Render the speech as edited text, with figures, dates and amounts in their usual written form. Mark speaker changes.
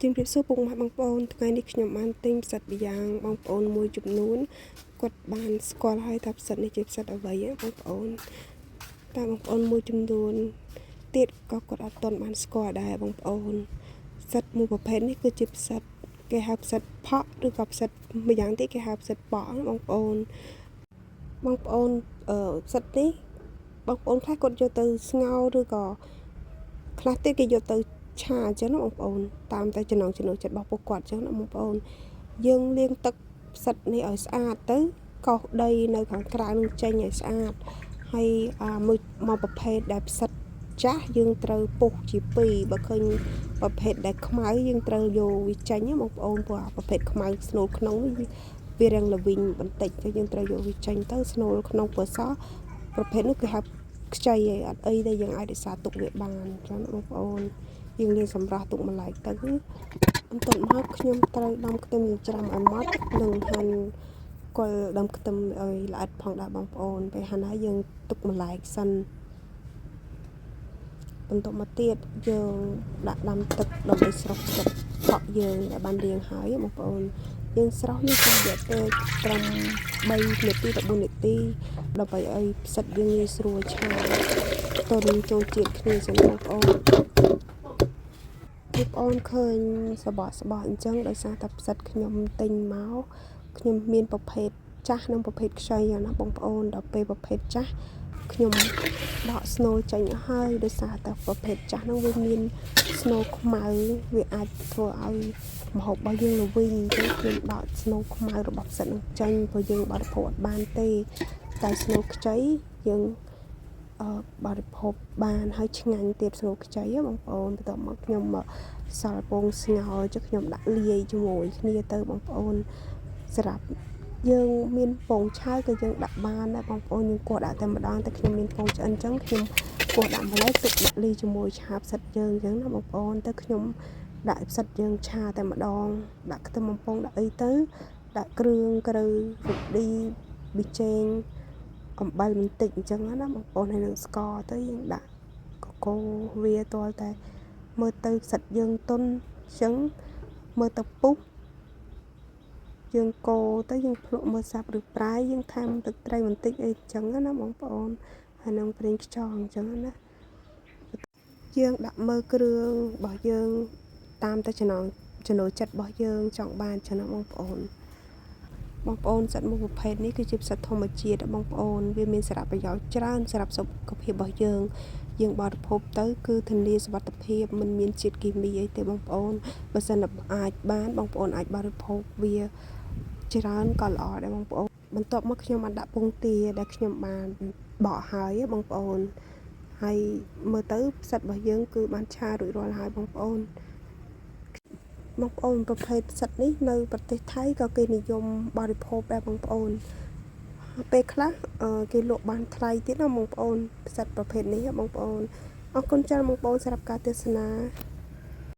Speaker 1: Chim biết số bụng mặt bằng bồnថ្ងៃនេះខ្ញុំបានទិញផ្សិតម្យ៉ាងបងប្អូនមួយចំនួនគាត់បានស្គាល់ហើយថាផ្សិតនេះជាផ្សិតអ្វីបងប្អូនតែបងប្អូនមួយចំនួនទៀតក៏គាត់អត់ទាន់បានស្គាល់ដែរបងប្អូនផ្សិតមួយប្រភេទនេះគឺជាផ្សិតគេហៅផ្សិតផក់ឬក៏ផ្សិតម្យ៉ាងទៀតគេហៅផ្សិតប៉ក់បងប្អូនផ្សិតនេះបងប្អូនខ្លះគាត់យកទៅស្ងោរឬក៏ខ្លះទៀតគេយកទៅឆាអញ្ចឹងណាបងប្អូនតាមតែចំណង់ចំណូលចិត្តរបស់ពួកគាត់អញ្ចឹងណាបងប្អូនយើងលាងទឹកផ្សិតនេះឲ្យស្អាតទៅកោសដីនៅខាងក្រៅនឹងចេញឲ្យស្អាតហើយមួយប្រភេទដែលផ្សិតចាស់យើងត្រូវពុះជា2បើឃើញប្រភេទដែលខ្មៅយើងត្រូវយកវាចេញណាបងប្អូនព្រោះប្រភេទខ្មៅស្នូលក្នុងវារាំងល្វីងបន្តិចទៅយើងត្រូវយកវាចេញទៅស្នូលក្នុងពណ៌សប្រភេទនោះគេហៅខ្ចីឯអត់អីដែលយើងអាចរក្សាទុកវាបានអញ្ចឹងបងប្អូនយើងលាងសម្រាប់ទុកម្ល៉េះទៅបន្ទាប់មកខ្ញុំត្រូវដាំខ្ទឹមចិញ្ច្រាំឲ្យម៉ត់និងហាន់គល់ដាំខ្ទឹមឲ្យល្អិតផងដែរបងប្អូនពេលហាន់ហើយយើងទុកម្ល៉េះសិនបន្ទាប់មកទៀតយើងដាក់ដាំទឹកដើម្បីស្រុះផ្សិតផក់យើងដែលបានលាងហើយបងប្អូនយើងស្រុះនេះជារយៈពេលត្រឹម3នាទីដល់4នាទីដើម្បីឲ្យផ្សិតយើងងាយស្រួលឆាទន់ចូលជាតិគ្នាចឹងបងប្អូនឃើញសបកអញ្ចឹងដោយសារតែផ្សិតខ្ញុំទិញមកខ្ញុំមានប្រភេទចាស់និងប្រភេទខ្ចីណាបងប្អូនដល់ពេលប្រភេទចាស់ខ្ញុំដកស្នូលចេញហើយដោយសារតែប្រភេទចាស់ហ្នឹងវាមានស្នូលខ្មៅវាអាចធ្វើឲ្យម្ហូបរបស់យើងល្វីងអញ្ចឹងខ្ញុំដកស្នូលខ្មៅរបស់ផ្សិតហ្នឹងចេញព្រោះយើងបរិភោគអត់បានទេតែស្នូលខ្ចីយើងបរិភោគបានហើយឆ្ងាញ់ទៀតស្នូលខ្ចីបងប្អូនបន្ទាប់មកខ្ញុំសល់ពងស្ងោរចុះខ្ញុំដាក់លាយជាមួយគ្នាទៅបងប្អូនសម្រាប់យើងមានពងឆៅក៏យើងដាក់បានដែរបងប្អូនយើងគួរដាក់តែម្ដងតែខ្ញុំមានពងឆ្អិនអញ្ចឹងខ្ញុំគួរដាក់ម្ល៉េះទុកដាក់លាយជាមួយឆាផ្សិតយើងអញ្ចឹងណាបងប្អូនទៅខ្ញុំដាក់ផ្សិតយើងឆាតែម្ដងដាក់ខ្ទឹមបំពងដាក់អីទៅដាក់គ្រឿងក្រៅរឌីប៊ីចេងអំបិលបន្តិចអញ្ចឹងណាបងប្អូនហើយនឹងស្ករទៅយើងដាក់កកូរវាទាល់តែមើលទៅផ្សិតយើងទន់អញ្ចឹងមើលទៅពុះយើងកូរទៅយើងភ្លក់មើលសាប់ឬប្រៃយើងថែមទឹកត្រីបន្តិចអីអញ្ចឹងណាបងប្អូនហើយនឹងប្រេងខ្យងអញ្ចឹងណាយើងដាក់មើលគ្រឿងរបស់យើងតាមតែចំណូលចិត្តរបស់យើងចង់បានចឹងណាបងប្អូនផ្សិតមួយប្រភេទនេះគឺជាផ្សិតធម្មជាតិបងប្អូនវាមានសារៈប្រយោជន៍ច្រើនសម្រាប់សុខភាពរបស់យើងបរិភោគទៅគឺធានាសុវត្ថិភាពមិនមានជាតិគីមីអីទេបងប្អូនបើសិនអាចបានបងប្អូនអាចបរិភោគវាច្រើនក៏ល្អដែរបងប្អូនបន្ទាប់មកខ្ញុំបានដាក់ពងទាដែលខ្ញុំបានបកហើយបងប្អូនហើយមើលទៅផ្សិតរបស់យើងគឺបានឆារួចរាល់ហើយបងប្អូនប្រភេទផ្សិតនេះនៅប្រទេសថៃក៏គេនិយមបរិភោគដែរបងប្អូនពេលខ្លះគេលក់បានថ្លៃទៀតណាបងប្អូនផ្សិតប្រភេទនេះបងប្អូនអរគុណច្រើនបងប្អូនសម្រាប់ការទស្សនា